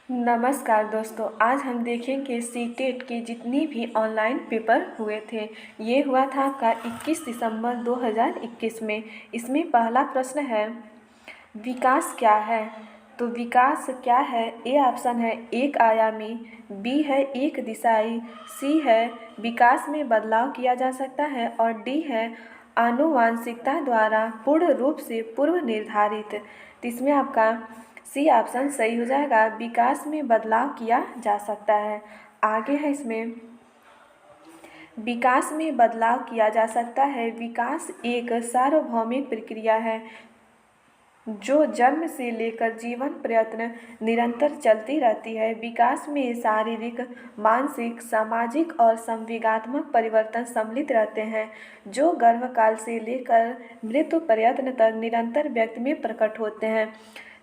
नमस्कार दोस्तों, आज हम देखेंगे सीटेट के जितनी भी ऑनलाइन पेपर हुए थे। ये हुआ था आपका 21 दिसंबर 2021 में। इसमें पहला प्रश्न है, विकास क्या है? तो विकास क्या है? ए ऑप्शन है एक आयामी, बी है एक दिशाई, सी है विकास में बदलाव किया जा सकता है और डी है आनुवांशिकता द्वारा पूर्ण रूप से पूर्व निर्धारित। तो इसमें आपका सी ऑप्शन सही हो जाएगा, विकास में बदलाव किया जा सकता है। आगे है इसमें, विकास में बदलाव किया जा सकता है। विकास एक सार्वभौमिक प्रक्रिया है जो जन्म से लेकर जीवन प्रयत्न निरंतर चलती रहती है। विकास में शारीरिक, मानसिक, सामाजिक और संवेगात्मक परिवर्तन सम्मिलित रहते हैं जो गर्भकाल से लेकर मृत्यु प्रयत्न तक निरंतर व्यक्ति में प्रकट होते हैं।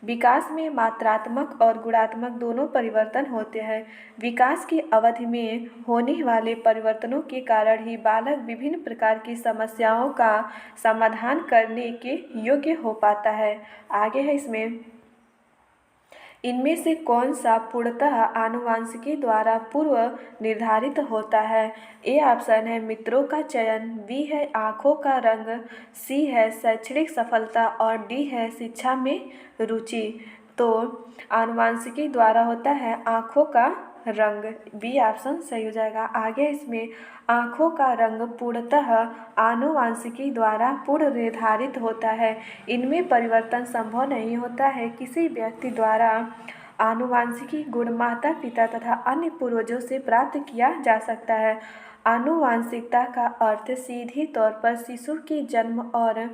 विकास में मात्रात्मक और गुणात्मक दोनों परिवर्तन होते हैं। विकास की अवधि में होने वाले परिवर्तनों के कारण ही बालक विभिन्न प्रकार की समस्याओं का समाधान करने के योग्य हो पाता है। आगे है इसमें, इनमें से कौन सा पूर्णतः आनुवांशिकी द्वारा पूर्व निर्धारित होता है? ए ऑप्शन है मित्रों का चयन, बी है आँखों का रंग, सी है शैक्षणिक सफलता और डी है शिक्षा में रुचि। तो आनुवांशिकी द्वारा होता है आँखों का रंग, बी ऑप्शन सही हो जाएगा। आगे इसमें आँखों का रंग पूर्णतः आनुवांशिकी द्वारा पूर्व निर्धारित होता है। इनमें परिवर्तन संभव नहीं होता है। किसी व्यक्ति द्वारा आनुवांशिकी गुण माता पिता तथा अन्य पूर्वजों से प्राप्त किया जा सकता है। आनुवांशिकता का अर्थ सीधी तौर पर शिशु के जन्म और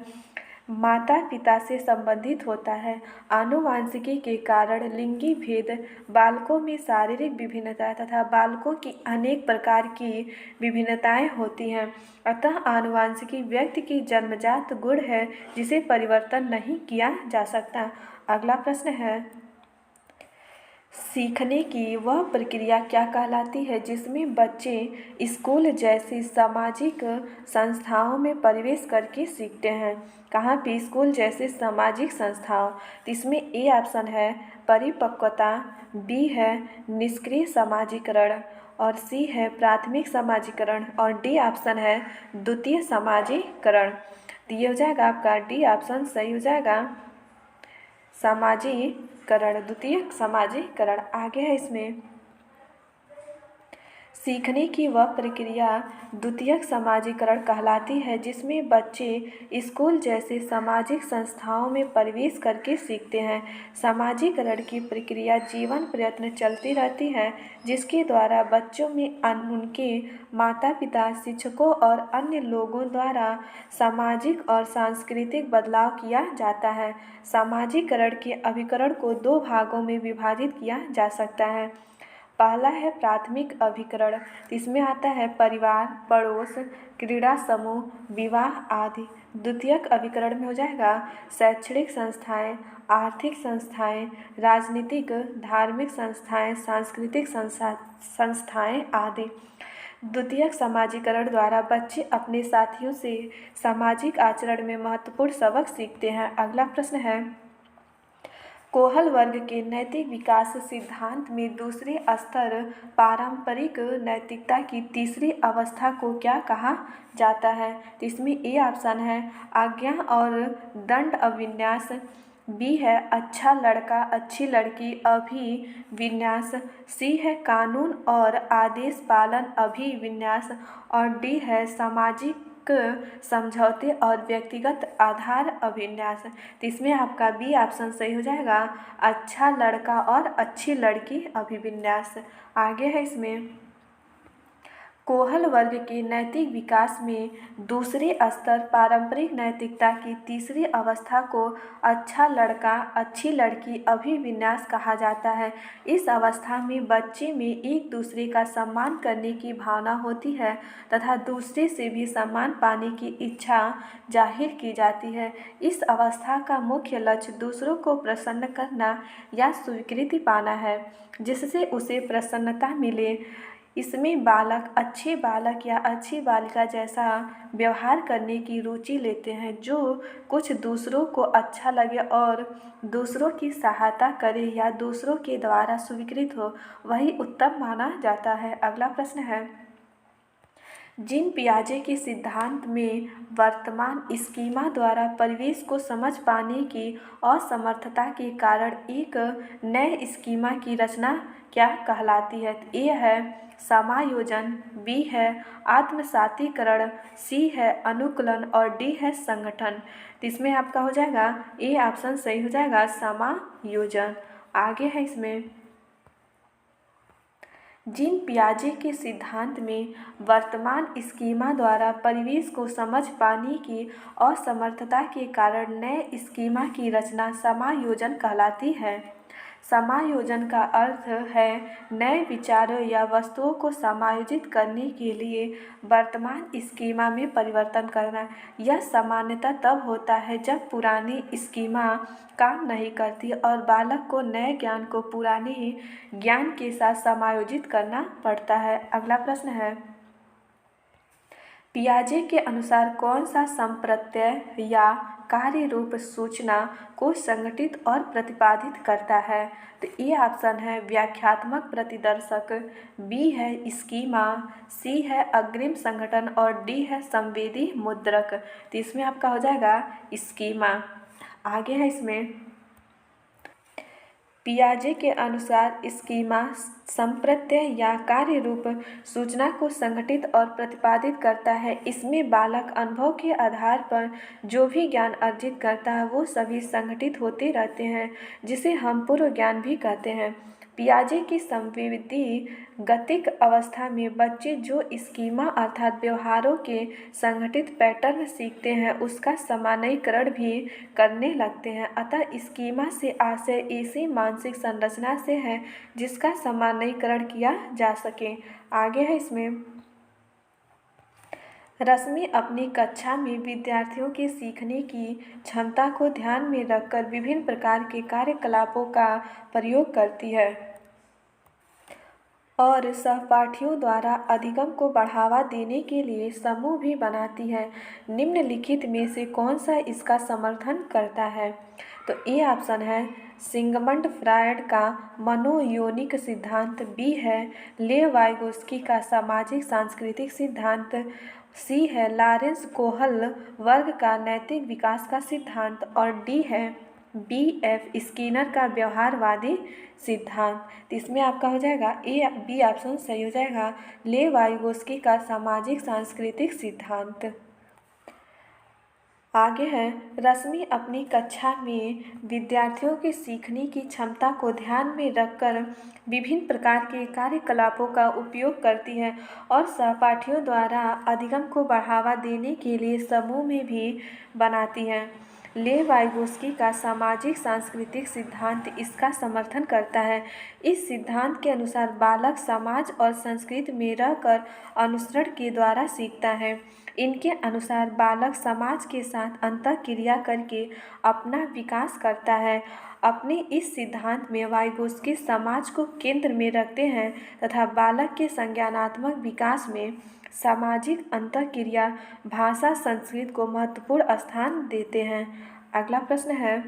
माता पिता से संबंधित होता है। आनुवांशिकी के कारण लिंगी भेद, बालकों में शारीरिक विभिन्नता तथा बालकों की अनेक प्रकार की विभिन्नताएं होती हैं। अतः आनुवांशिकी व्यक्ति की जन्मजात गुण है जिसे परिवर्तन नहीं किया जा सकता। अगला प्रश्न है, सीखने की वह प्रक्रिया क्या कहलाती है जिसमें बच्चे स्कूल जैसी सामाजिक संस्थाओं में प्रवेश करके सीखते हैं? कहाँ पे? स्कूल जैसे सामाजिक संस्थाओं। तो इसमें ए ऑप्शन है परिपक्वता, बी है निष्क्रिय समाजीकरण और सी है प्राथमिक समाजीकरण और डी ऑप्शन है द्वितीय समाजीकरण। तो ये हो जाएगा आपका डी ऑप्शन सही हो जाएगा, समाजीकरण, द्वितीय समाजीकरण। आगे है इसमें, सीखने की वह प्रक्रिया द्वितीयक समाजीकरण कहलाती है जिसमें बच्चे स्कूल जैसे सामाजिक संस्थाओं में प्रवेश करके सीखते हैं। समाजीकरण की प्रक्रिया जीवन प्रयत्न चलती रहती है जिसके द्वारा बच्चों में उनके माता पिता, शिक्षकों और अन्य लोगों द्वारा सामाजिक और सांस्कृतिक बदलाव किया जाता है। समाजीकरण के अभिकरण को दो भागों में विभाजित किया जा सकता है। पहला है प्राथमिक अभिकरण, इसमें आता है परिवार, पड़ोस, क्रीड़ा समूह, विवाह आदि। द्वितीयक अभिकरण में हो जाएगा शैक्षणिक संस्थाएं, आर्थिक संस्थाएं, राजनीतिक, धार्मिक संस्थाएं, सांस्कृतिक संस्थाएं आदि। द्वितीयक समाजीकरण द्वारा बच्चे अपने साथियों से सामाजिक आचरण में महत्वपूर्ण सबक सीखते हैं। अगला प्रश्न है, कोहल वर्ग के नैतिक विकास सिद्धांत में दूसरे स्तर पारंपरिक नैतिकता की तीसरी अवस्था को क्या कहा जाता है? तो इसमें ए ऑप्शन है आज्ञा और दंड अभिविन्यास, बी है अच्छा लड़का अच्छी लड़की अभिविन्यास, सी है कानून और आदेश पालन अभिविन्यास और डी है सामाजिक समझौते और व्यक्तिगत आधार अभिन्यास। तो इसमें आपका बी ऑप्शन सही हो जाएगा, अच्छा लड़का और अच्छी लड़की अभिविन्यास। आगे है इसमें, कोहल वर्ग के नैतिक विकास में दूसरे स्तर पारंपरिक नैतिकता की तीसरी अवस्था को अच्छा लड़का अच्छी लड़की अभिविन्यास कहा जाता है। इस अवस्था में बच्चे में एक दूसरे का सम्मान करने की भावना होती है तथा दूसरे से भी सम्मान पाने की इच्छा जाहिर की जाती है। इस अवस्था का मुख्य लक्ष्य दूसरों को प्रसन्न करना या स्वीकृति पाना है जिससे उसे प्रसन्नता मिले। इसमें बालक अच्छे बालक या अच्छी बालिका जैसा व्यवहार करने की रुचि लेते हैं, जो कुछ दूसरों को अच्छा लगे और दूसरों की सहायता करे या दूसरों के द्वारा स्वीकृत हो, वही उत्तम माना जाता है। अगला प्रश्न है, जीन पियाजे के सिद्धांत में वर्तमान स्कीमा द्वारा परिवेश को समझ पाने की असमर्थता के कारण एक नए स्कीमा की रचना क्या कहलाती है? ए है समायोजन, बी है आत्मसातीकरण, सी है अनुकूलन और डी है संगठन। तो इसमें आपका हो जाएगा ए ऑप्शन सही हो जाएगा, समायोजन। आगे है इसमें, जीन पियाजे के सिद्धांत में वर्तमान स्कीमा द्वारा परिवेश को समझ पाने की असमर्थता के कारण नए स्कीमा की रचना समायोजन कहलाती है। समायोजन का अर्थ है नए विचारों या वस्तुओं को समायोजित करने के लिए वर्तमान स्कीमा में परिवर्तन करना। यह सामान्यतः तब होता है जब पुरानी स्कीमा काम नहीं करती और बालक को नए ज्ञान को पुराने ज्ञान के साथ समायोजित करना पड़ता है। अगला प्रश्न है, पियाजे के अनुसार कौन सा संप्रत्यय या कार्य रूप सूचना को संगठित और प्रतिपादित करता है? तो ये ऑप्शन है व्याख्यात्मक प्रतिदर्शक, बी है स्कीमा, सी है अग्रिम संगठन और डी है संवेदी मुद्रक। तो इसमें आपका हो जाएगा स्कीमा। आगे है इसमें, पियाजे के अनुसार स्कीमा संप्रत्यय या कार्य रूप सूचना को संगठित और प्रतिपादित करता है। इसमें बालक अनुभव के आधार पर जो भी ज्ञान अर्जित करता है वो सभी संगठित होते रहते हैं, जिसे हम पूर्व ज्ञान भी कहते हैं। पियाजे की संवेदी गतिक अवस्था में बच्चे जो स्कीमा अर्थात व्यवहारों के संगठित पैटर्न सीखते हैं उसका सामान्यीकरण भी करने लगते हैं। अतः स्कीमा से आशय ऐसी मानसिक संरचना से है जिसका सामान्यीकरण किया जा सके। आगे है इसमें, रश्मि अपनी कक्षा में विद्यार्थियों के सीखने की क्षमता को ध्यान में रखकर विभिन्न प्रकार के कार्यकलापों का प्रयोग करती है और सहपाठियों द्वारा अधिगम को बढ़ावा देने के लिए समूह भी बनाती है। निम्नलिखित में से कौन सा इसका समर्थन करता है? तो ए ऑप्शन है सिगमंड फ्रायड का मनोयोनिक सिद्धांत, बी है लेव वाइगोस्की का सामाजिक सांस्कृतिक सिद्धांत, सी है लॉरेंस कोहल वर्ग का नैतिक विकास का सिद्धांत और डी है बी.एफ. स्किनर का व्यवहारवादी सिद्धांत। तो इसमें आपका हो जाएगा ए बी ऑप्शन सही हो जाएगा, लेव वाइगोस्की का सामाजिक सांस्कृतिक सिद्धांत। आगे है, रश्मि अपनी कक्षा में विद्यार्थियों के सीखने की क्षमता को ध्यान में रखकर विभिन्न प्रकार के कार्यकलापों का उपयोग करती है और सहपाठियों द्वारा अधिगम को बढ़ावा देने के लिए समूह में भी बनाती है। लेव वाइगोस्की का सामाजिक सांस्कृतिक सिद्धांत इसका समर्थन करता है। इस सिद्धांत के अनुसार बालक समाज और संस्कृति में रहकर अनुसरण के द्वारा सीखता है। इनके अनुसार बालक समाज के साथ अंतःक्रिया करके अपना विकास करता है। अपने इस सिद्धांत में वाइगोस्की समाज को केंद्र में रखते हैं तथा बालक के संज्ञानात्मक विकास में सामाजिक अंतःक्रिया, भाषा, संस्कृति को महत्वपूर्ण स्थान देते हैं। अगला प्रश्न है,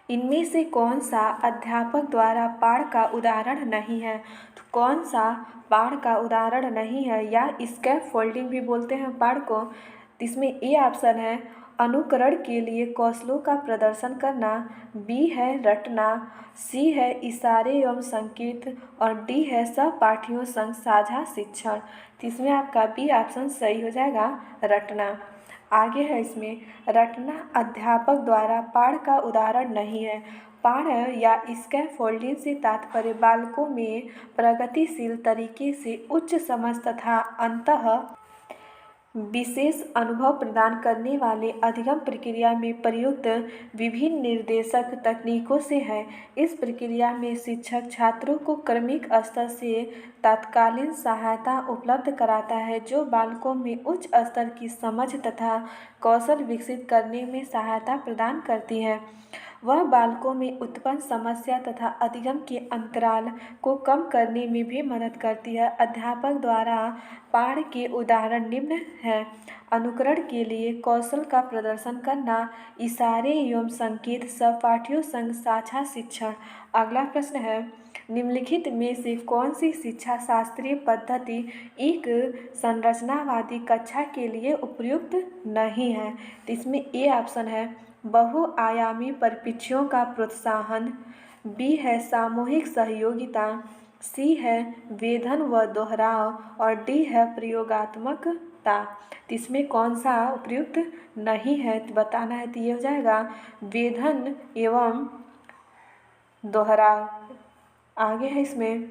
इनमें से कौन सा अध्यापक द्वारा पाठ का उदाहरण नहीं है? तो कौन सा पाठ का उदाहरण नहीं है या स्कैफ फोल्डिंग भी बोलते हैं पाठ को? इसमें ए ऑप्शन है अनुकरण के लिए कौशलों का प्रदर्शन करना, बी है रटना, सी है इशारे एवं संकेत और डी है सहपाठियों संग साझा शिक्षण। तो इसमें आपका बी ऑप्शन सही हो जाएगा, रटना। आगे है इसमें, रटना अध्यापक द्वारा पाठ का उदाहरण नहीं है। पाठ या स्कैफोल्डिंग से तात्पर्य बालकों में प्रगतिशील तरीके से उच्च समझ तथा अंतः विशेष अनुभव प्रदान करने वाले अधिगम प्रक्रिया में प्रयुक्त विभिन्न निर्देशक तकनीकों से है। इस प्रक्रिया में शिक्षक छात्रों को क्रमिक स्तर से तात्कालीन सहायता उपलब्ध कराता है जो बालकों में उच्च स्तर की समझ तथा कौशल विकसित करने में सहायता प्रदान करती है। वह बालकों में उत्पन्न समस्या तथा अधिगम के अंतराल को कम करने में भी मदद करती है। अध्यापक द्वारा पाठ के उदाहरण निम्न हैं। अनुकरण के लिए कौशल का प्रदर्शन करना, इशारे एवं संकेत, सहपाठियों संग साझा शिक्षण। अगला प्रश्न है, निम्नलिखित में से कौन सी शिक्षा शास्त्रीय पद्धति एक संरचनावादी कक्षा के लिए उपयुक्त नहीं है? तो इसमें ए ऑप्शन है बहुआयामी परिप्रेक्ष्यों का प्रोत्साहन, बी है सामूहिक सहयोगिता, सी है वेधन व दोहराव और डी है प्रयोगात्मकता। तो इसमें कौन सा उपयुक्त नहीं है तो बताना है। तो ये हो जाएगा वेधन एवं दोहराव। आगे है इसमें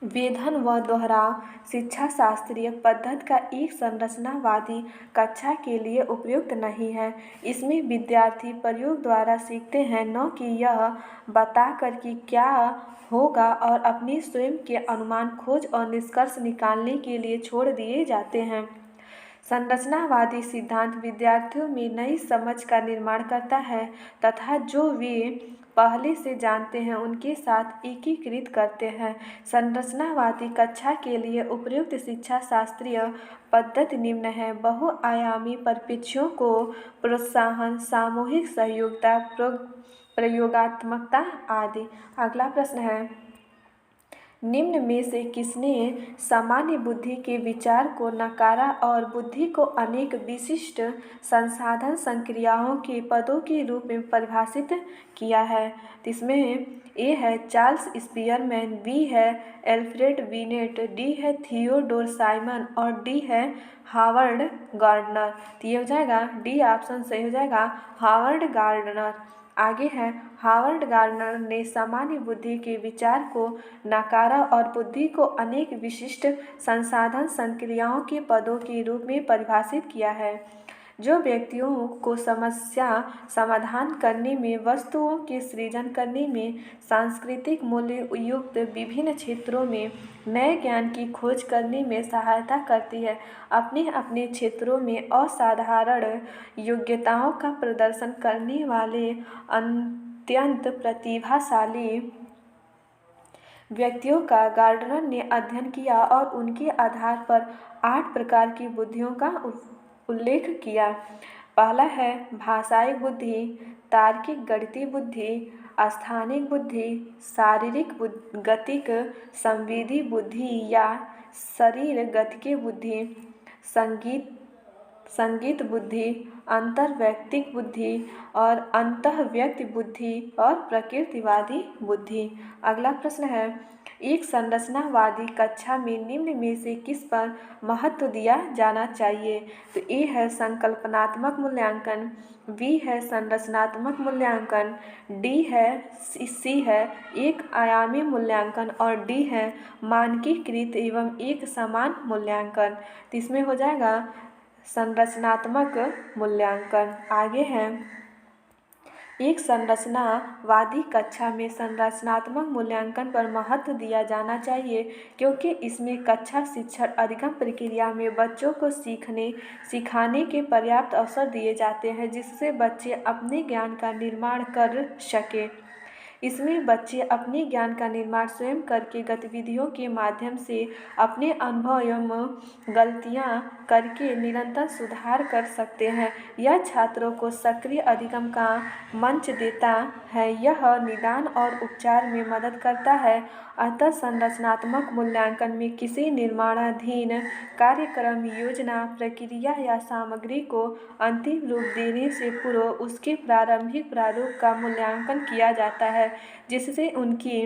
वेधन व दोहराव शिक्षा शास्त्रीय पद्धति का एक संरचनावादी कक्षा के लिए उपयुक्त नहीं है। इसमें विद्यार्थी प्रयोग द्वारा सीखते हैं, न कि यह बताकर कि क्या होगा और अपनी स्वयं के अनुमान, खोज और निष्कर्ष निकालने के लिए छोड़ दिए जाते हैं। संरचनावादी सिद्धांत विद्यार्थियों में नई समझ का निर्माण करता है तथा जो वे पहले से जानते हैं उनके साथ एकीकृत करते हैं। संरचनावादी कक्षा के लिए उपयुक्त शिक्षा शास्त्रीय पद्धति निम्न है: बहुआयामी परिप्रेक्ष्यों को प्रोत्साहन, सामूहिक सहयोगिता, प्रयोगात्मकता आदि। अगला प्रश्न है, निम्न में से किसने सामान्य बुद्धि के विचार को नकारा और बुद्धि को अनेक विशिष्ट संसाधन संक्रियाओं के पदों के रूप में परिभाषित किया है? तो इसमें ए है चार्ल्स स्पीयरमैन, बी है एल्फ्रेड बिनेट, डी है थियोडोर साइमन और डी है हावर्ड गार्डनर। तो ये हो जाएगा डी ऑप्शन सही हो जाएगा, हावर्ड गार्डनर। आगे है, हावर्ड गार्डनर ने सामान्य बुद्धि के विचार को नकारा और बुद्धि को अनेक विशिष्ट संसाधन संक्रियाओं के पदों के रूप में परिभाषित किया है, जो व्यक्तियों को समस्या समाधान करने में, वस्तुओं के सृजन करने में, सांस्कृतिक मूल्य युक्त विभिन्न क्षेत्रों में नए ज्ञान की खोज करने में सहायता करती है। अपने अपने क्षेत्रों में असाधारण योग्यताओं का प्रदर्शन करने वाले अत्यंत प्रतिभाशाली व्यक्तियों का गार्डनर ने अध्ययन किया और उनके आधार पर 8 प्रकार की बुद्धियों का उल्लेख किया। पहला है भाषाई बुद्धि, तार्किक गणितीय बुद्धि, स्थानिक बुद्धि, शारीरिक गतिक संवेदी बुद्धि या शरीर गतिकी बुद्धि, संगीत बुद्धि, अंतर्वैयक्तिक बुद्धि और अंतःव्यक्ति बुद्धि और प्रकृतिवादी बुद्धि। अगला प्रश्न है, एक संरचनावादी कक्षा में निम्न में से किस पर महत्व दिया जाना चाहिए? तो ए है संकल्पनात्मक मूल्यांकन, बी है संरचनात्मक मूल्यांकन, सी है एक आयामी मूल्यांकन और डी है मानकीकृत एवं एक समान मूल्यांकन। तो इसमें हो जाएगा संरचनात्मक मूल्यांकन। आगे है, एक संरचनावादी कक्षा में संरचनात्मक मूल्यांकन पर महत्व दिया जाना चाहिए क्योंकि इसमें कक्षा शिक्षण अधिगम प्रक्रिया में बच्चों को सिखाने के पर्याप्त अवसर दिए जाते हैं जिससे बच्चे अपने ज्ञान का निर्माण कर सकें। इसमें बच्चे अपने ज्ञान का निर्माण स्वयं करके गतिविधियों के माध्यम से अपने अनुभव एवं गलतियां करके निरंतर सुधार कर सकते हैं। यह छात्रों को सक्रिय अधिगम का मंच देता है, यह निदान और उपचार में मदद करता है। अतः संरचनात्मक मूल्यांकन में किसी निर्माणाधीन कार्यक्रम, योजना, प्रक्रिया या सामग्री को अंतिम रूप देने से पूर्व उसके प्रारंभिक प्रारूप का मूल्यांकन किया जाता है जिससे उनकी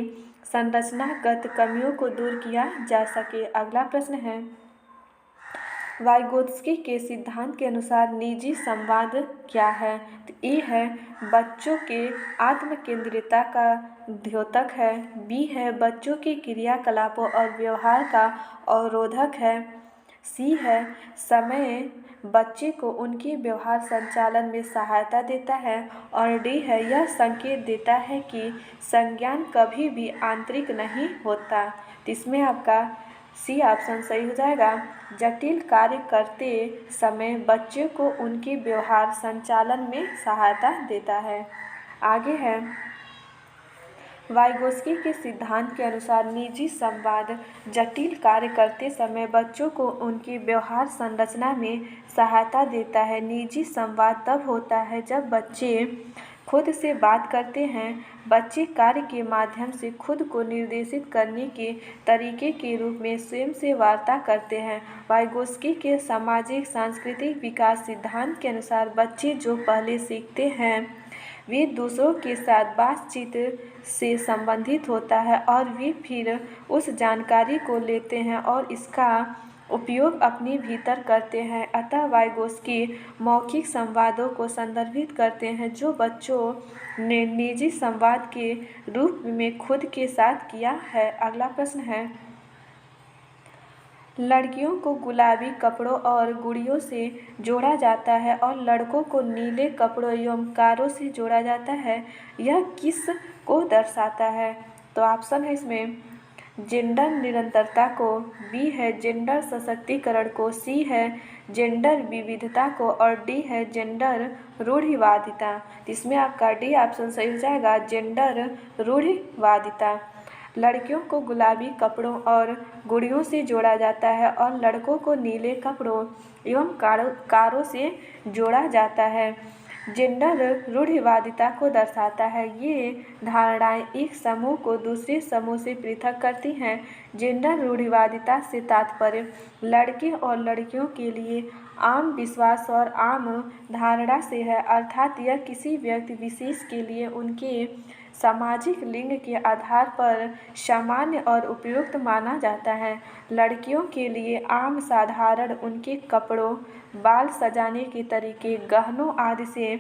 संरचनागत कमियों को दूर किया जा सके। अगला प्रश्न है, वाइगोत्स्की के सिद्धांत के अनुसार निजी संवाद क्या है? तो ए है बच्चों के आत्मकेंद्रितता का द्योतक है, बी है बच्चों के क्रियाकलापों और व्यवहार का अवरोधक है, सी है समय बच्चे को उनके व्यवहार संचालन में सहायता देता है और डी है यह संकेत देता है कि संज्ञान कभी भी आंतरिक नहीं होता। तो इसमें आपका सी ऑप्शन सही हो जाएगा, जटिल कार्य करते समय बच्चे को उनके व्यवहार संचालन में सहायता देता है। आगे है, वाइगोस्की के सिद्धांत के अनुसार निजी संवाद जटिल कार्य करते समय बच्चों को उनकी व्यवहार संरचना में सहायता देता है। निजी संवाद तब होता है जब बच्चे खुद से बात करते हैं। बच्चे कार्य के माध्यम से खुद को निर्देशित करने के तरीके के रूप में स्वयं से वार्ता करते हैं। वाइगोस्की के सामाजिक सांस्कृतिक विकास सिद्धांत के अनुसार बच्चे जो पहले सीखते हैं वे दूसरों के साथ बातचीत से संबंधित होता है और वे फिर उस जानकारी को लेते हैं और इसका उपयोग अपने भीतर करते हैं। अतः वाइगोस्की मौखिक संवादों को संदर्भित करते हैं जो बच्चों ने निजी संवाद के रूप में खुद के साथ किया है। अगला प्रश्न है, लड़कियों को गुलाबी कपड़ों और गुड़ियों से जोड़ा जाता है और लड़कों को नीले कपड़ों एवं कारों से जोड़ा जाता है। यह किस को दर्शाता है? तो ऑप्शन है इसमें जेंडर निरंतरता को, बी है जेंडर सशक्तिकरण को, सी है जेंडर विविधता को और डी है जेंडर रूढ़िवादिता। इसमें आपका डी ऑप्शन सही हो जाएगा, जेंडर रूढ़िवादिता। लड़कियों को गुलाबी कपड़ों और गुड़ियों से जोड़ा जाता है और लड़कों को नीले कपड़ों एवं कारों से जोड़ा जाता है। जेंडर रूढ़िवादिता को दर्शाता है। ये धारणाएं एक समूह को दूसरे समूह से पृथक करती हैं। जेंडर रूढ़िवादिता से तात्पर्य लड़के और लड़कियों के लिए आम विश्वास और आम धारणा से है, अर्थात यह किसी व्यक्ति विशेष के लिए उनके सामाजिक लिंग के आधार पर सामान्य और उपयुक्त माना जाता है। लड़कियों के लिए आम साधारण उनके कपड़ों, बाल सजाने के तरीके, गहनों आदि से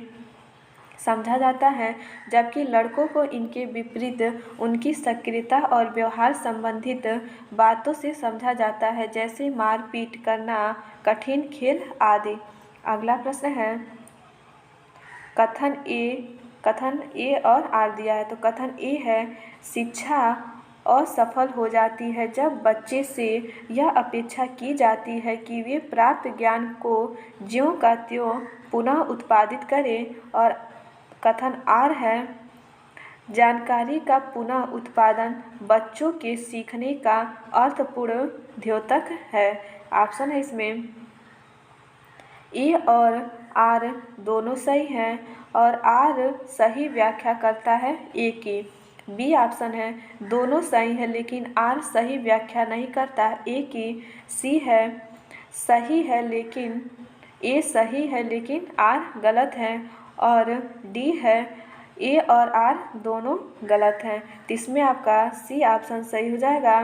समझा जाता है, जबकि लड़कों को इनके विपरीत उनकी सक्रियता और व्यवहार संबंधित बातों से समझा जाता है, जैसे मारपीट करना, कठिन खेल आदि। अगला प्रश्न है, कथन ए और आर दिया है। तो कथन ए है, शिक्षा असफल हो जाती है जब बच्चे से यह अपेक्षा की जाती है कि वे प्राप्त ज्ञान को ज्यों का त्यों पुनः उत्पादित करें। और कथन आर है, जानकारी का पुनः उत्पादन बच्चों के सीखने का अर्थपूर्ण द्योतक है। ऑप्शन है इसमें ए और आर दोनों सही हैं और आर सही व्याख्या करता है ए की। बी ऑप्शन है, दोनों सही है लेकिन आर सही व्याख्या नहीं करता ए की। सी है, सही है लेकिन ए सही है लेकिन आर गलत है। और डी है, ए और आर दोनों गलत हैं। तो इसमें आपका सी ऑप्शन सही हो जाएगा।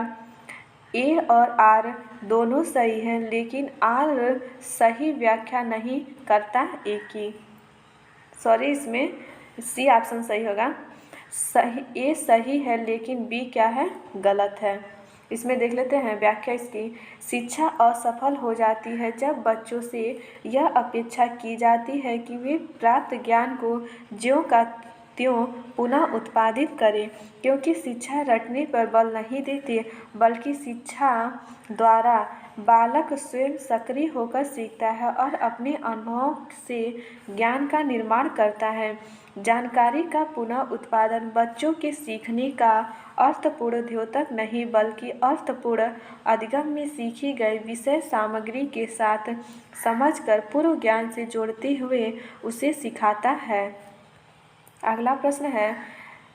ए और आर दोनों सही हैं लेकिन आर सही व्याख्या नहीं करता ए की। सॉरी, इसमें सी ऑप्शन सही होगा। सही ए सही है लेकिन बी क्या है, गलत है। इसमें देख लेते हैं व्याख्या इसकी। शिक्षा असफल हो जाती है जब बच्चों से यह अपेक्षा की जाती है कि वे प्राप्त ज्ञान को ज्यों का त्यों पुनः उत्पादित करें, क्योंकि शिक्षा रटने पर बल नहीं देती बल्कि शिक्षा द्वारा बालक स्वयं सक्रिय होकर सीखता है और अपने अनुभव से ज्ञान का निर्माण करता है। जानकारी का पुनः उत्पादन बच्चों के सीखने का अर्थपूर्ण द्योतक नहीं बल्कि अर्थपूर्ण अधिगम में सीखी गई विषय सामग्री के साथ समझकर पूर्व ज्ञान से जोड़ते हुए उसे सिखाता है। अगला प्रश्न है,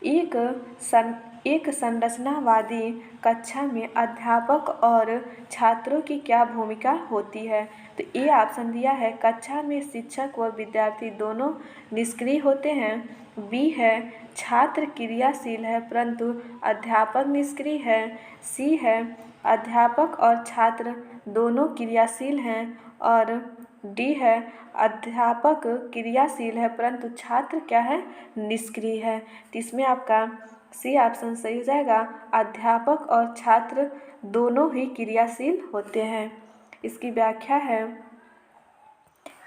एक संरचनावादी कक्षा में अध्यापक और छात्रों की क्या भूमिका होती है? तो ए ऑप्शन दिया है, कक्षा में शिक्षक व विद्यार्थी दोनों निष्क्रिय होते हैं। बी है, छात्र क्रियाशील है परंतु अध्यापक निष्क्रिय है। सी है, अध्यापक और छात्र दोनों क्रियाशील हैं। और डी है, अध्यापक क्रियाशील है परंतु छात्र क्या है, निष्क्रिय है। तो इसमें आपका सी ऑप्शन सही हो जाएगा, अध्यापक और छात्र दोनों ही क्रियाशील होते हैं। इसकी व्याख्या है,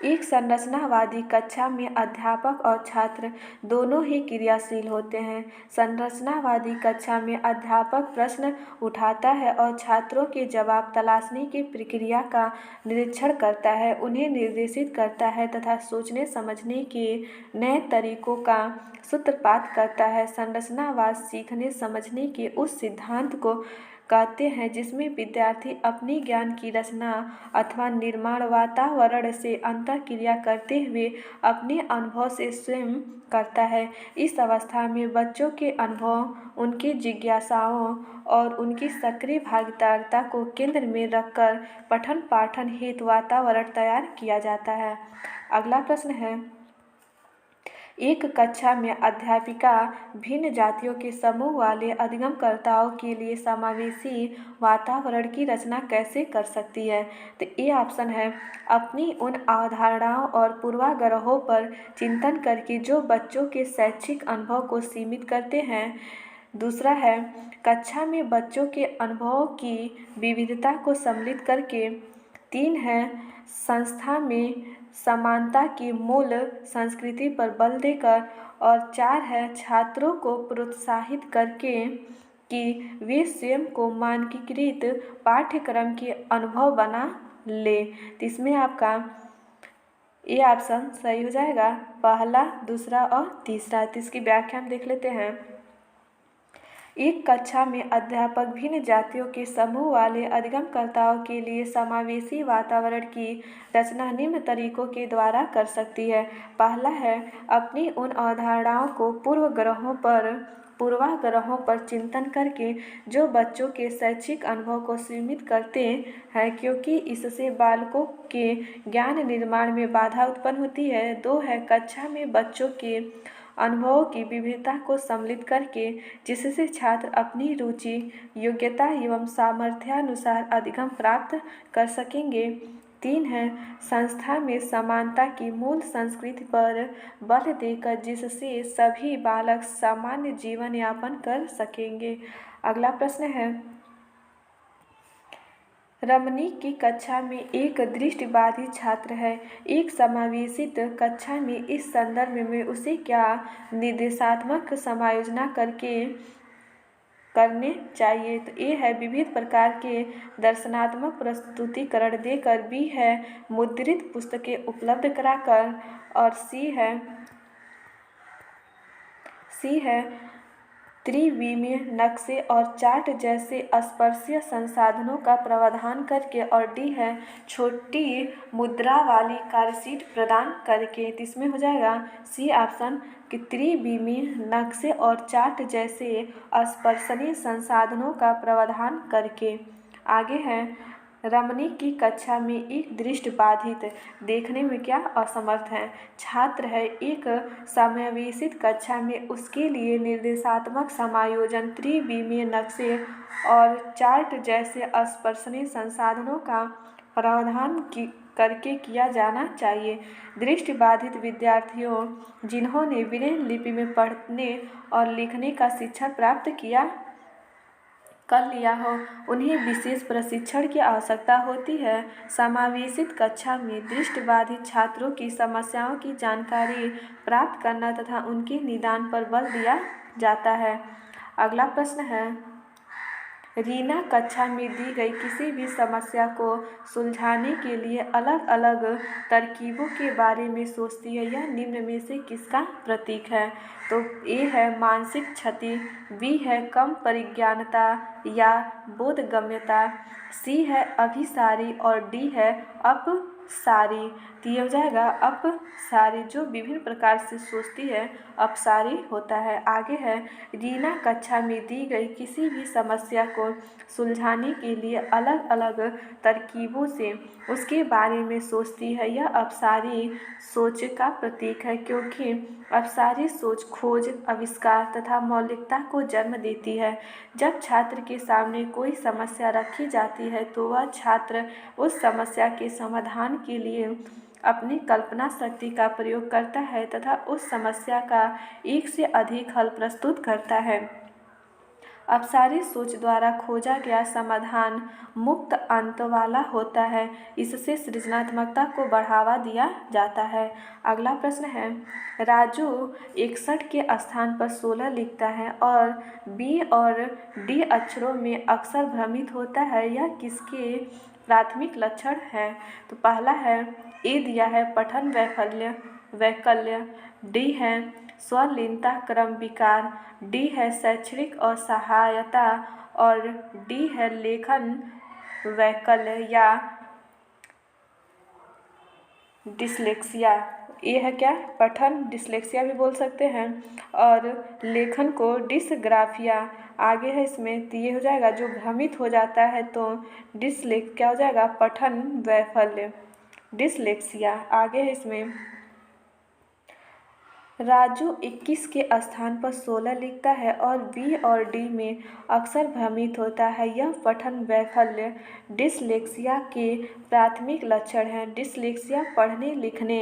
एक संरचनावादी कक्षा में अध्यापक और छात्र दोनों ही क्रियाशील होते हैं। संरचनावादी कक्षा में अध्यापक प्रश्न उठाता है और छात्रों के जवाब तलाशने की प्रक्रिया का निरीक्षण करता है, उन्हें निर्देशित करता है तथा सोचने समझने के नए तरीकों का सूत्रपात करता है। संरचनावाद सीखने समझने के उस सिद्धांत को कहते हैं जिसमें विद्यार्थी अपनी ज्ञान की रचना अथवा निर्माण वातावरण से अंतःक्रिया करते हुए अपने अनुभव से स्वयं करता है। इस अवस्था में बच्चों के अनुभव, उनकी जिज्ञासाओं और उनकी सक्रिय भागीदारिता को केंद्र में रखकर पठन पाठन हेतु वातावरण तैयार किया जाता है। अगला प्रश्न है, एक कक्षा में अध्यापिका भिन्न जातियों के समूह वाले अधिगमकर्ताओं के लिए समावेशी वातावरण की रचना कैसे कर सकती है? तो ए ऑप्शन है, अपनी उन अवधारणाओं और पूर्वाग्रहों पर चिंतन करके जो बच्चों के शैक्षिक अनुभव को सीमित करते हैं। दूसरा है, कक्षा में बच्चों के अनुभवों की विविधता को सम्मिलित करके। 3 है, संस्था में समानता की मूल संस्कृति पर बल देकर। और 4 है, छात्रों को प्रोत्साहित करके कि वे स्वयं को मानकीकृत पाठ्यक्रम के अनुभव बना ले। तो इसमें आपका ए ऑप्शन सही हो जाएगा, पहला, दूसरा और तीसरा। तो इसकी व्याख्या हम देख लेते हैं। एक कक्षा में अध्यापक भिन्न जातियों के समूह वाले अधिगमकर्ताओं के लिए समावेशी वातावरण की रचना निम्न तरीकों के द्वारा कर सकती है। पहला है, अपनी उन अवधारणाओं को पूर्वाग्रहों पर चिंतन करके जो बच्चों के शैक्षिक अनुभव को सीमित करते हैं, क्योंकि इससे बालकों के ज्ञान निर्माण में बाधा उत्पन्न होती है। 2 है, कक्षा में बच्चों के अनुभवों की विविधता को सम्मिलित करके जिससे छात्र अपनी रुचि, योग्यता एवं सामर्थ्यानुसार अधिगम प्राप्त कर सकेंगे। 3 है, संस्था में समानता की मूल संस्कृति पर बल देकर जिससे सभी बालक सामान्य जीवन यापन कर सकेंगे। अगला प्रश्न है, रमनी की कक्षा में एक दृष्टिबाधित छात्र है। एक समावेशित कक्षा में इस संदर्भ में उसे क्या निर्देशात्मक समायोजना करने चाहिए? तो ए है, विविध प्रकार के दर्शनात्मक प्रस्तुतिकरण देकर। बी है, मुद्रित पुस्तकें उपलब्ध कराकर। और सी है त्रिविमीय नक्शे और चार्ट जैसे स्पर्शीय संसाधनों का प्रावधान करके। और डी है, छोटी मुद्रा वाली कार्यशीट प्रदान करके। इसमें हो जाएगा सी ऑप्शन कि त्रिविमीय नक्शे और चार्ट जैसे स्पर्शनीय संसाधनों का प्रावधान करके। आगे है, रमनी की कक्षा में एक दृष्टिबाधित, देखने में क्या असमर्थ है, छात्र है। एक समावेशित कक्षा में उसके लिए निर्देशात्मक समायोजन त्रिविमीय नक्शे और चार्ट जैसे स्पर्शनीय संसाधनों का प्रावधान करके किया जाना चाहिए। दृष्टिबाधित विद्यार्थियों जिन्होंने ब्रेल लिपि में पढ़ने और लिखने का शिक्षण प्राप्त कर लिया हो, उन्हें विशेष प्रशिक्षण की आवश्यकता होती है। समावेशित कक्षा में दृष्टिबाधित छात्रों की समस्याओं की जानकारी प्राप्त करना तथा उनके निदान पर बल दिया जाता है। अगला प्रश्न है, रीना कक्षा में दी गई किसी भी समस्या को सुलझाने के लिए अलग अलग तरकीबों के बारे में सोचती है। यह निम्न में से किसका प्रतीक है? तो ए है, मानसिक क्षति। बी है, कम परिज्ञानता या बोधगम्यता। सी है, अभिसारी। और डी है, अपसारी। तो ये हो जाएगा अपसारी, जो विभिन्न प्रकार से सोचती है, अपसारी होता है। आगे है, रीना कक्षा में दी गई किसी भी समस्या को सुलझाने के लिए अलग अलग तरकीबों से उसके बारे में सोचती है। यह अपसारी सोच का प्रतीक है, क्योंकि अपसारी सोच खोज, आविष्कार तथा मौलिकता को जन्म देती है। जब छात्र के सामने कोई समस्या रखी जाती है तो वह छात्र उस समस्या के समाधान के लिए अपनी कल्पना शक्ति का प्रयोग करता है तथा उस समस्या का एक से अधिक हल प्रस्तुत करता है। अपसारी सोच द्वारा खोजा गया समाधान मुक्त अंत वाला होता है। इससे सृजनात्मकता को बढ़ावा दिया जाता है। अगला प्रश्न है, राजू 61 के स्थान पर 16 लिखता है और बी और डी अक्षरों में अक्सर भ्रमित होता है, यह किसके प्राथमिक लक्षण है? तो पहला है ए दिया है पठन वैकल्य, डी है स्वलीनता क्रम विकार, डी है शैक्षणिक असहायता और डी है लेखन वैकल्य या डिसलेक्सिया। ये है क्या? पठन डिसलेक्सिया भी बोल सकते हैं और लेखन को डिसग्राफिया। आगे है इसमें तो ये हो जाएगा जो भ्रमित हो जाता है तो क्या हो जाएगा? पठन वैफल्य डिसलेक्सिया। आगे है इसमें राजू 21 के स्थान पर 16 लिखता है और बी और डी में अक्सर भ्रमित होता है, यह पठन वैफल्य डिसलेक्सिया के प्राथमिक लक्षण हैं। डिसलेक्सिया पढ़ने लिखने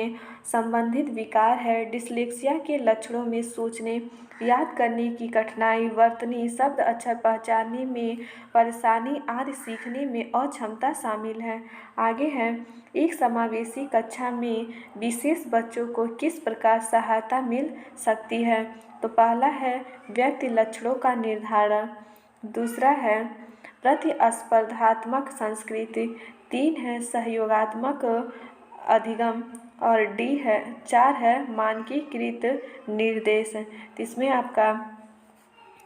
संबंधित विकार है। डिसलेक्सिया के लक्षणों में सोचने, याद करने की कठिनाई, वर्तनी, शब्द अक्षर पहचानने में परेशानी आदि सीखने में अक्षमता शामिल है। आगे है एक समावेशी कक्षा में विशेष बच्चों को किस प्रकार सहायता मिल सकती है? तो पहला है व्यक्ति लक्षणों का निर्धारण, दूसरा है प्रतिस्पर्धात्मक संस्कृति, 3 है सहयोगात्मक अधिगम और डी है 4 है मानकीकृत निर्देश। तो इसमें आपका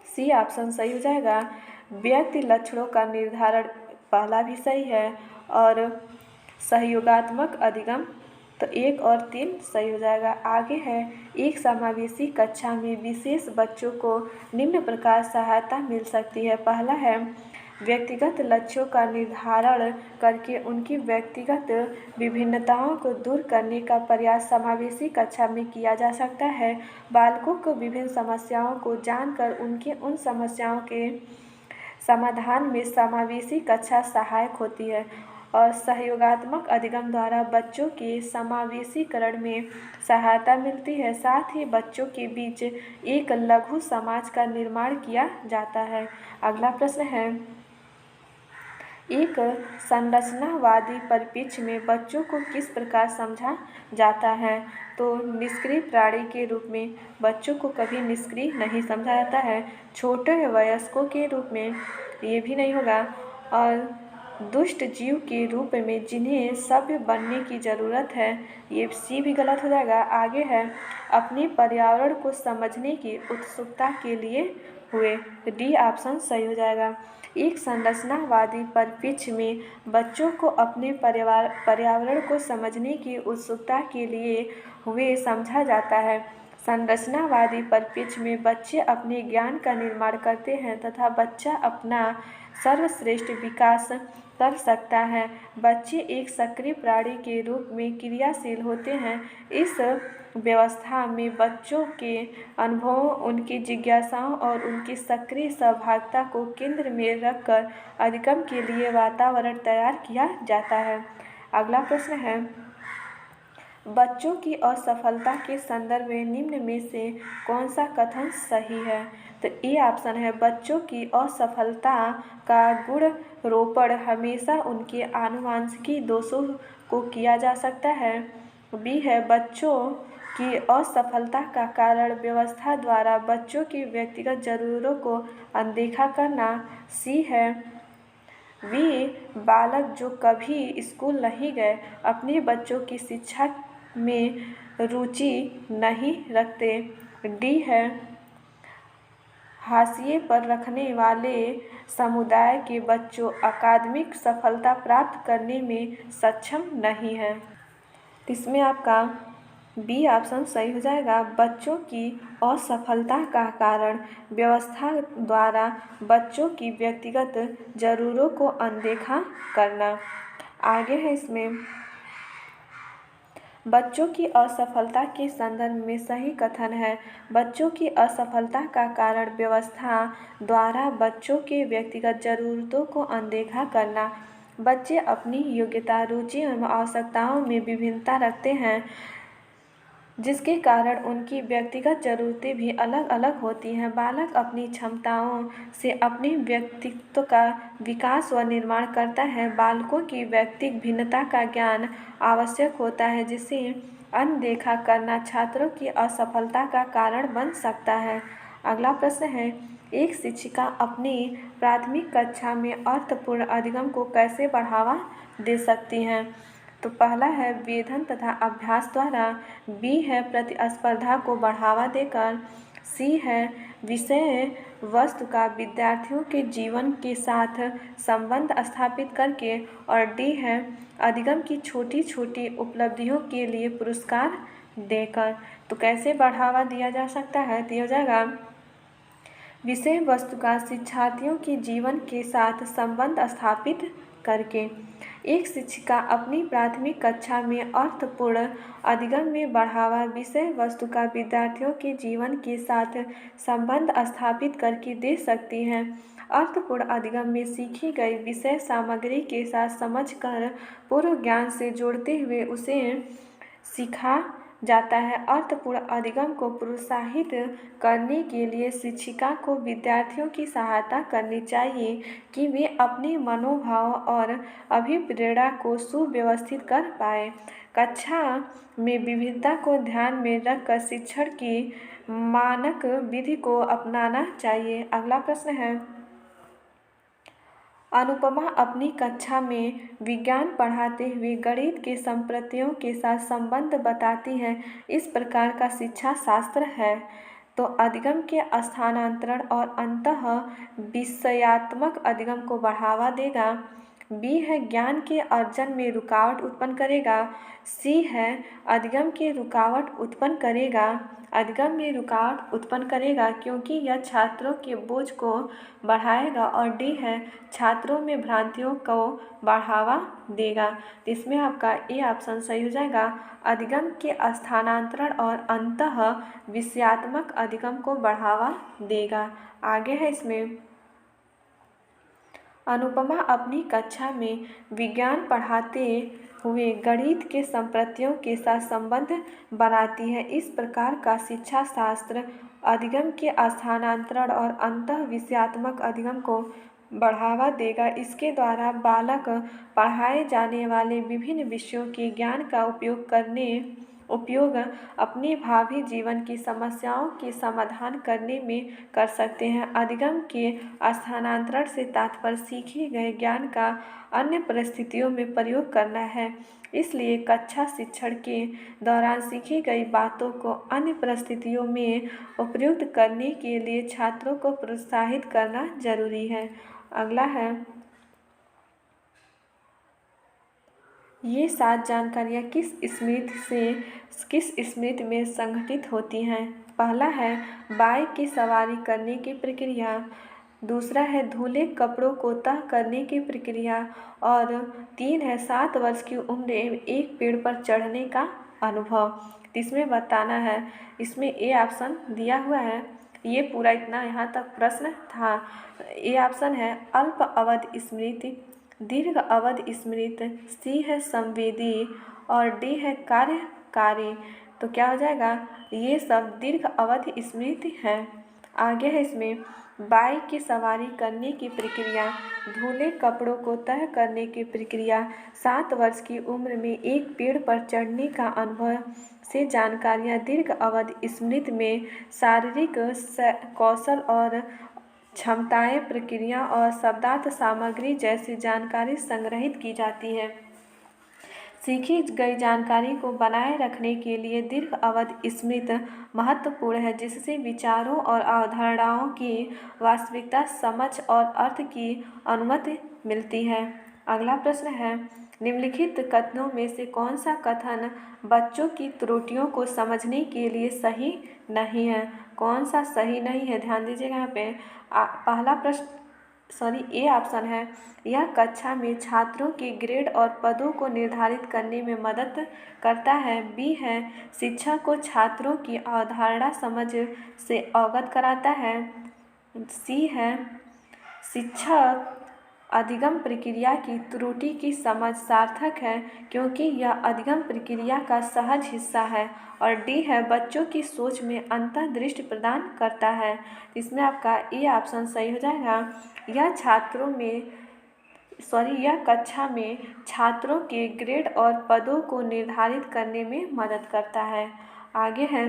सी ऑप्शन सही हो जाएगा। व्यक्ति लक्षणों का निर्धारण पहला भी सही है और सहयोगात्मक अधिगम तो 1 और 3 सही हो जाएगा। आगे है एक समावेशी कक्षा में विशेष बच्चों को निम्न प्रकार सहायता मिल सकती है। पहला है व्यक्तिगत लक्ष्यों का निर्धारण करके उनकी व्यक्तिगत विभिन्नताओं को दूर करने का प्रयास समावेशी कक्षा में किया जा सकता है। बालकों को विभिन्न समस्याओं को जानकर उनके उन समस्याओं के समाधान में समावेशी कक्षा सहायक होती है और सहयोगात्मक अधिगम द्वारा बच्चों के समावेशीकरण में सहायता मिलती है। साथ ही बच्चों के बीच एक लघु समाज का निर्माण किया जाता है। अगला प्रश्न है एक संरचनावादी परिप्रेक्ष्य में बच्चों को किस प्रकार समझा जाता है? तो निष्क्रिय प्राणी के रूप में बच्चों को कभी निष्क्रिय नहीं समझा जाता है। छोटे वयस्कों के रूप में ये भी नहीं होगा और दुष्ट जीव के रूप में जिन्हें सभ्य बनने की ज़रूरत है, ये सी भी गलत हो जाएगा। आगे है अपने पर्यावरण को समझने की उत्सुकता के लिए हुए, डी ऑप्शन सही हो जाएगा। एक संरचनावादी परिप्रेक्ष्य में बच्चों को अपने पर्यावरण को समझने की उत्सुकता के लिए हुए समझा जाता है। संरचनावादी परिप्रेक्ष्य में बच्चे अपने ज्ञान का निर्माण करते हैं तथा बच्चा अपना सर्वश्रेष्ठ विकास कर सकता है। बच्चे एक सक्रिय प्राणी के रूप में क्रियाशील होते हैं। इस व्यवस्था में बच्चों के अनुभवों, उनकी जिज्ञासाओं और उनकी सक्रिय सहभागिता को केंद्र में रखकर अधिगम के लिए वातावरण तैयार किया जाता है। अगला प्रश्न है बच्चों की असफलता के संदर्भ में निम्न में से कौन सा कथन सही है? तो ए ऑप्शन है बच्चों की असफलता का गुणारोपण हमेशा उनके आनुवंशिकी दोषों को किया जा सकता है। बी है बच्चों की असफलता का कारण व्यवस्था द्वारा बच्चों की व्यक्तिगत ज़रूरतों को अनदेखा करना। सी है वे बालक जो कभी स्कूल नहीं गए अपने बच्चों की शिक्षा में रुचि नहीं रखते। डी है हाशिए पर रखने वाले समुदाय के बच्चों अकादमिक सफलता प्राप्त करने में सक्षम नहीं है। इसमें आपका बी ऑप्शन सही हो जाएगा। बच्चों की असफलता का कारण व्यवस्था द्वारा बच्चों की व्यक्तिगत ज़रूरतों को अनदेखा करना। आगे है इसमें बच्चों की असफलता के संदर्भ में सही कथन है बच्चों की असफलता का कारण व्यवस्था द्वारा बच्चों के व्यक्तिगत ज़रूरतों को अनदेखा करना। बच्चे अपनी योग्यता, रुचि एवं आवश्यकताओं में विभिन्नता रखते हैं। जिसके कारण उनकी व्यक्तिगत ज़रूरतें भी अलग अलग होती हैं। बालक अपनी क्षमताओं से अपने व्यक्तित्व का विकास व निर्माण करता है। बालकों की व्यक्तिगत भिन्नता का ज्ञान आवश्यक होता है, जिसे अनदेखा करना छात्रों की असफलता का कारण बन सकता है। अगला प्रश्न है, एक शिक्षिका अपनी प्राथमिक कक्षा में अर्थपूर्ण अधिगम को कैसे बढ़ावा दे सकती हैं? तो पहला है वेधन तथा अभ्यास द्वारा, बी है प्रतिस्पर्धा को बढ़ावा देकर, सी है विषय वस्तु का विद्यार्थियों के जीवन के साथ संबंध स्थापित करके, और डी है अधिगम की छोटी छोटी उपलब्धियों के लिए पुरस्कार देकर। तो कैसे बढ़ावा दिया जा सकता है? दिया जाएगा विषय वस्तु का शिक्षार्थियों के जीवन के साथ संबंध स्थापित करके। एक शिक्षिका अपनी प्राथमिक कक्षा में अर्थपूर्ण अधिगम में बढ़ावा विषय वस्तु का विद्यार्थियों के जीवन के साथ संबंध स्थापित करके दे सकती हैं। अर्थपूर्ण अधिगम में सीखी गई विषय सामग्री के साथ समझकर पूर्व ज्ञान से जोड़ते हुए उसे सीखा जाता है। अर्थपूर्ण अधिगम को प्रोत्साहित करने के लिए शिक्षिका को विद्यार्थियों की सहायता करनी चाहिए कि वे अपने मनोभाव और अभिप्रेरणा को सुव्यवस्थित कर पाएँ। कक्षा में विविधता को ध्यान में रखकर शिक्षण की मानक विधि को अपनाना चाहिए। अगला प्रश्न है, अनुपमा अपनी कक्षा में विज्ञान पढ़ाते हुए गणित के संप्रतियों के साथ संबंध बताती है। इस प्रकार का शिक्षा शास्त्र है। तो अधिगम के स्थानांतरण और अंतः विषयात्मक अधिगम को बढ़ावा देगा। बी है ज्ञान के अर्जन में रुकावट उत्पन्न करेगा। सी है अधिगम के रुकावट उत्पन्न करेगा, अधिगम में रुकावट उत्पन्न करेगा क्योंकि यह छात्रों के बोझ को बढ़ाएगा, और डी है छात्रों में भ्रांतियों को बढ़ावा देगा। तो इसमें आपका ए ऑप्शन सही हो जाएगा, अधिगम के स्थानांतरण और अंतः विषयात्मक अधिगम को बढ़ावा देगा। आगे है इसमें, अनुपमा अपनी कक्षा में विज्ञान पढ़ाते हुए गणित के संप्रतियों के साथ संबंध बनाती है। इस प्रकार का शिक्षा शास्त्र अधिगम के स्थानांतरण और अंतः विषयात्मक अधिगम को बढ़ावा देगा। इसके द्वारा बालक पढ़ाए जाने वाले विभिन्न विषयों के ज्ञान का उपयोग अपने भावी जीवन की समस्याओं के समाधान करने में कर सकते हैं। अधिगम के स्थानांतरण से तात्पर्य सीखे गए ज्ञान का अन्य परिस्थितियों में प्रयोग करना है। इसलिए कक्षा शिक्षण के दौरान सीखी गई बातों को अन्य परिस्थितियों में उपयुक्त करने के लिए छात्रों को प्रोत्साहित करना जरूरी है। अगला है, ये 7 जानकारियाँ किस स्मृति में संघटित होती हैं? पहला है बाइक की सवारी करने की प्रक्रिया, दूसरा है धुले कपड़ों को तह करने की प्रक्रिया, और 3 है 7 वर्ष की उम्र में एक पेड़ पर चढ़ने का अनुभव। इसमें बताना है, इसमें ए ऑप्शन दिया हुआ है। ये पूरा इतना यहाँ तक प्रश्न था। ए ऑप्शन है अल्प अवधि स्मृति, दीर्घ अवधि स्मृति, सी है संवेदी, और डी है कार्यकारी। तो क्या हो जाएगा, ये सब दीर्घ अवधि स्मृति है। आगे है इसमें, बाइक की सवारी करने की प्रक्रिया, धुले कपड़ों को तह करने की प्रक्रिया, 7 वर्ष की उम्र में एक पेड़ पर चढ़ने का अनुभव से जानकारियाँ दीर्घ अवधि स्मृति में शारीरिक कौशल और क्षमताएं, प्रक्रिया और शब्दार्थ सामग्री जैसी जानकारी संग्रहित की जाती है। सीखी गई जानकारी को बनाए रखने के लिए दीर्घ अवधि स्मृति महत्वपूर्ण है, जिससे विचारों और अवधारणाओं की वास्तविकता, समझ और अर्थ की अनुमति मिलती है। अगला प्रश्न है, निम्नलिखित कथनों में से कौन सा कथन बच्चों की त्रुटियों को समझने के लिए सही नहीं है? कौन सा सही नहीं है, ध्यान दीजिएगा यहाँ पे। पहला प्रश्न ए ऑप्शन है, यह कक्षा में छात्रों के ग्रेड और पदों को निर्धारित करने में मदद करता है। बी है, शिक्षक को छात्रों की अवधारणा समझ से अवगत कराता है। सी है, शिक्षक अधिगम प्रक्रिया की त्रुटि की समझ सार्थक है क्योंकि यह अधिगम प्रक्रिया का सहज हिस्सा है। और डी है बच्चों की सोच में अंतर्दृष्टि प्रदान करता है। इसमें आपका ए ऑप्शन सही हो जाएगा। यह कक्षा में छात्रों के ग्रेड और पदों को निर्धारित करने में मदद करता है। आगे है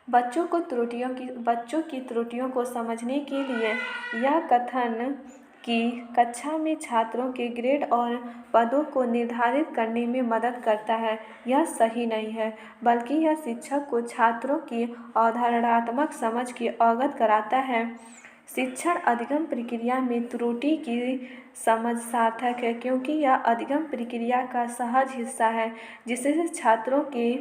बच्चों की त्रुटियों को समझने के लिए यह कथन कि कक्षा में छात्रों के ग्रेड और पदों को निर्धारित करने में मदद करता है, यह सही नहीं है, बल्कि यह शिक्षक को छात्रों की अवधारणात्मक समझ की अवगत कराता है। शिक्षण अधिगम प्रक्रिया में त्रुटि की समझ सार्थक है क्योंकि यह अधिगम प्रक्रिया का सहज हिस्सा है जिससे छात्रों के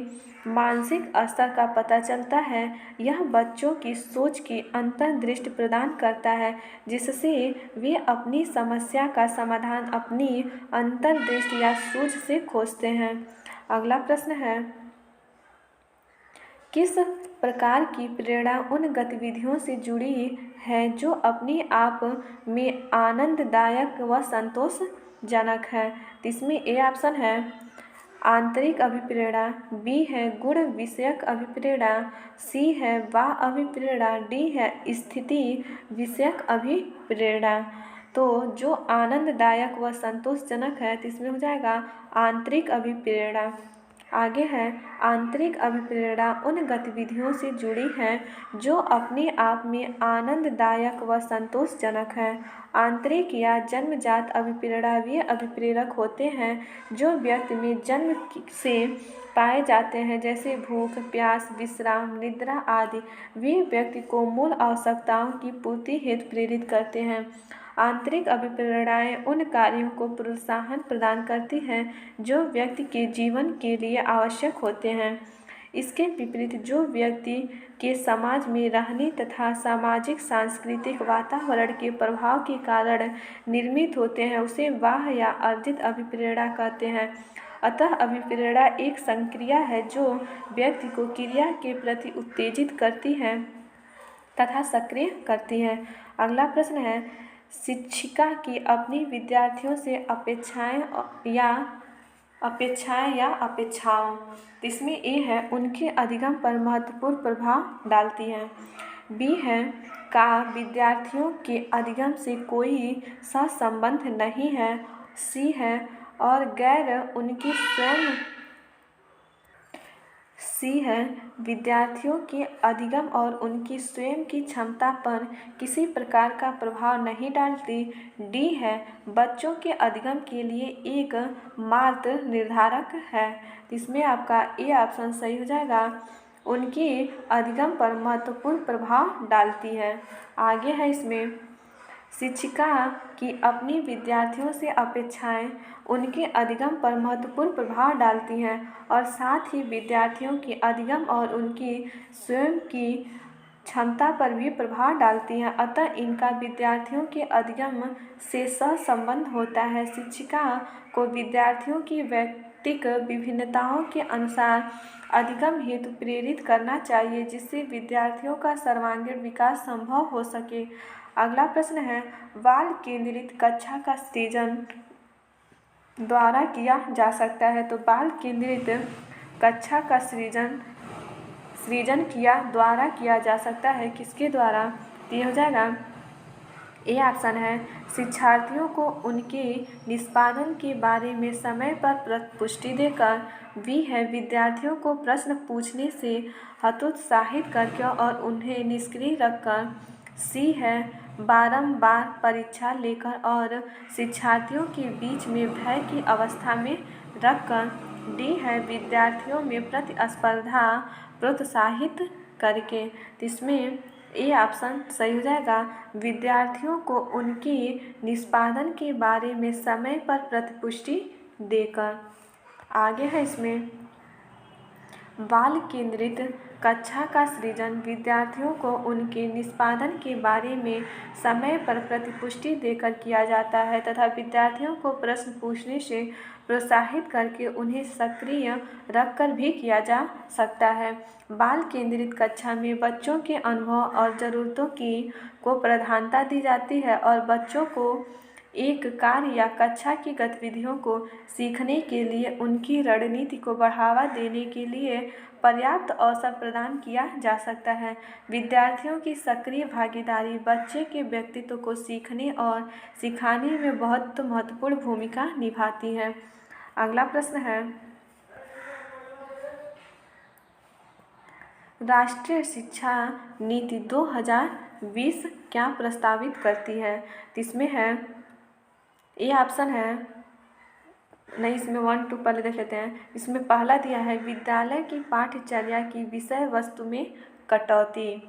मानसिक स्तर का पता चलता है। यह बच्चों की सोच की अंतर्दृष्टि प्रदान करता है जिससे वे अपनी समस्या का समाधान अपनी अंतर्दृष्टि या सूझ से खोजते हैं। अगला प्रश्न है किस प्रकार की प्रेरणा उन गतिविधियों से जुड़ी है जो अपने आप में आनंददायक व संतोषजनक है। इसमें ए ऑप्शन है आंतरिक अभिप्रेरणा, बी है गुण विषयक अभिप्रेरणा, सी है वाह अभिप्रेरणा, डी है स्थिति विषयक अभिप्रेरणा। तो जो आनंददायक व संतोषजनक है तो इसमें हो जाएगा आंतरिक अभिप्रेरणा। आगे है आंतरिक अभिप्रेरणा उन गतिविधियों से जुड़ी है जो अपने आप में आनंददायक व संतोषजनक है। आंतरिक या जन्मजात अभिप्रेरणा वे अभिप्रेरक होते हैं जो व्यक्ति में जन्म से पाए जाते हैं, जैसे भूख, प्यास, विश्राम, निद्रा आदि। वे व्यक्ति को मूल आवश्यकताओं की पूर्ति हेतु प्रेरित करते हैं। आंतरिक अभिप्रेरणाएं उन कार्यों को प्रोत्साहन प्रदान करती हैं जो व्यक्ति के जीवन के लिए आवश्यक होते हैं। इसके विपरीत जो व्यक्ति के समाज में रहने तथा सामाजिक सांस्कृतिक वातावरण के प्रभाव के कारण निर्मित होते हैं उसे वाह या अर्जित अभिप्रेरणा कहते हैं। अतः अभिप्रेरणा एक संक्रिया है जो व्यक्ति को क्रिया के प्रति उत्तेजित करती है तथा सक्रिय करती है। अगला प्रश्न है शिक्षिका की अपनी विद्यार्थियों से अपेक्षाएं या अपेक्षाओं। इसमें ए है उनके अधिगम पर महत्वपूर्ण प्रभाव डालती है, बी है का विद्यार्थियों के अधिगम से कोई सहसंबंध नहीं है, सी है और गैर उनकी स्वयं सी है विद्यार्थियों के अधिगम और उनकी स्वयं की क्षमता पर किसी प्रकार का प्रभाव नहीं डालती, डी है बच्चों के अधिगम के लिए एक मात्र निर्धारक है। इसमें आपका ए ऑप्शन सही हो जाएगा, उनके अधिगम पर महत्वपूर्ण प्रभाव डालती है। आगे है इसमें शिक्षिका की अपनी विद्यार्थियों से अपेक्षाएं उनके अधिगम पर महत्वपूर्ण प्रभाव डालती हैं और साथ ही विद्यार्थियों के अधिगम और उनकी स्वयं की क्षमता पर भी प्रभाव डालती हैं, अतः इनका विद्यार्थियों के अधिगम से सहसंबंध होता है। शिक्षिका को विद्यार्थियों की व्यक्तिक विभिन्नताओं के अनुसार अधिगम हेतु प्रेरित करना चाहिए जिससे विद्यार्थियों का सर्वांगीण विकास संभव हो सके। अगला प्रश्न है बाल केंद्रित कक्षा का सृजन द्वारा किया जा सकता है। तो बाल केंद्रित कक्षा का सृजन द्वारा किया जा सकता है, किसके द्वारा? ये हो जाएगा ए ऑप्शन है शिक्षार्थियों को उनके निष्पादन के बारे में समय पर पुष्टि देकर, बी है विद्यार्थियों को प्रश्न पूछने से हतोत्साहित करके और उन्हें निष्क्रिय रखकर, सी है बारंबार परीक्षा लेकर और शिक्षार्थियों के बीच में भय की अवस्था में रखकर, डी है विद्यार्थियों में प्रतिस्पर्धा प्रोत्साहित करके। इसमें ए ऑप्शन सही हो जाएगा, विद्यार्थियों को उनके निष्पादन के बारे में समय पर प्रतिपुष्टि देकर। आगे है इसमें बाल केंद्रित कक्षा का सृजन विद्यार्थियों को उनके निष्पादन के बारे में समय पर प्रतिपुष्टि देकर किया जाता है तथा विद्यार्थियों को प्रश्न पूछने से प्रोत्साहित करके उन्हें सक्रिय रखकर भी किया जा सकता है। बाल केंद्रित कक्षा में बच्चों के अनुभव और ज़रूरतों को प्रधानता दी जाती है और बच्चों को एक कार्य या कक्षा की गतिविधियों को सीखने के लिए उनकी रणनीति को बढ़ावा देने के लिए पर्याप्त अवसर प्रदान किया जा सकता है। विद्यार्थियों की सक्रिय भागीदारी बच्चे के व्यक्तित्व को सीखने और सिखाने में बहुत महत्वपूर्ण भूमिका निभाती है। अगला प्रश्न है, राष्ट्रीय शिक्षा नीति 2020 क्या प्रस्तावित करती है? तो इसमें है, ये ऑप्शन है, नहीं इसमें 1 2 पहले देख लेते हैं। इसमें पहला दिया है विद्यालय की पाठ्यचर्या की विषय वस्तु में कटौती।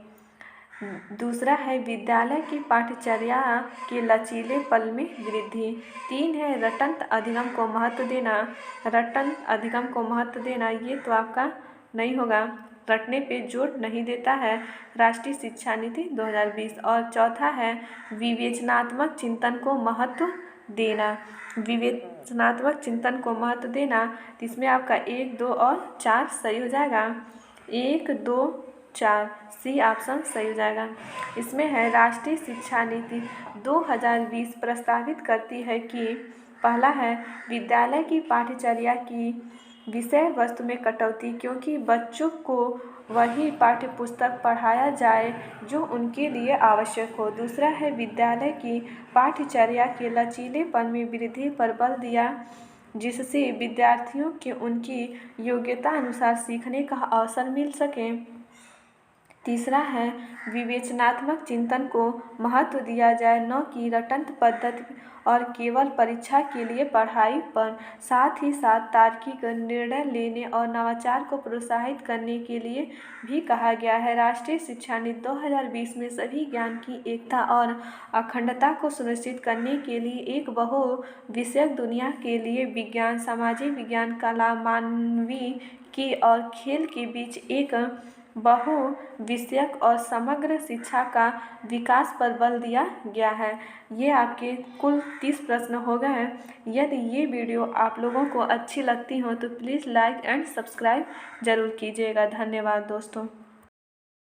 दूसरा है विद्यालय की पाठ्यचर्या के लचीलेपन में वृद्धि। 3 है रटंत अधिगम को महत्व देना। रटंत अधिगम को महत्व देना ये तो आपका नहीं होगा, रटने पे जोर नहीं देता है राष्ट्रीय शिक्षा नीति 2020। और चौथा है विवेचनात्मक चिंतन को महत्व देना। विवेचनात्मक चिंतन को महत्व देना, इसमें आपका 1 2 और 4 सही हो जाएगा। 1 2 4 सी ऑप्शन सही हो जाएगा। इसमें है राष्ट्रीय शिक्षा नीति 2020 प्रस्तावित करती है कि पहला है विद्यालय की पाठ्यचर्या की विषय वस्तु में कटौती, क्योंकि बच्चों को वही पाठ्य पुस्तक पढ़ाया जाए जो उनके लिए आवश्यक हो। दूसरा है विद्यालय की पाठ्यचर्या के लचीलेपन में वृद्धि पर बल दिया, जिससे विद्यार्थियों के उनकी योग्यता अनुसार सीखने का अवसर मिल सके। तीसरा है विवेचनात्मक चिंतन को महत्व दिया जाए, न कि रटंत पद्धति और केवल परीक्षा के लिए पढ़ाई पर। साथ ही साथ तार्किक निर्णय लेने और नवाचार को प्रोत्साहित करने के लिए भी कहा गया है। राष्ट्रीय शिक्षा नीति 2020 में सभी ज्ञान की एकता और अखंडता को सुनिश्चित करने के लिए एक बहुविषयक दुनिया के लिए विज्ञान, सामाजिक विज्ञान, कला, मानविकी और खेल के बीच एक बहुविषयक और समग्र शिक्षा का विकास पर बल दिया गया है। ये आपके कुल 30 प्रश्न हो गए हैं। यदि ये वीडियो आप लोगों को अच्छी लगती हो तो प्लीज़ लाइक एंड सब्सक्राइब ज़रूर कीजिएगा। धन्यवाद दोस्तों।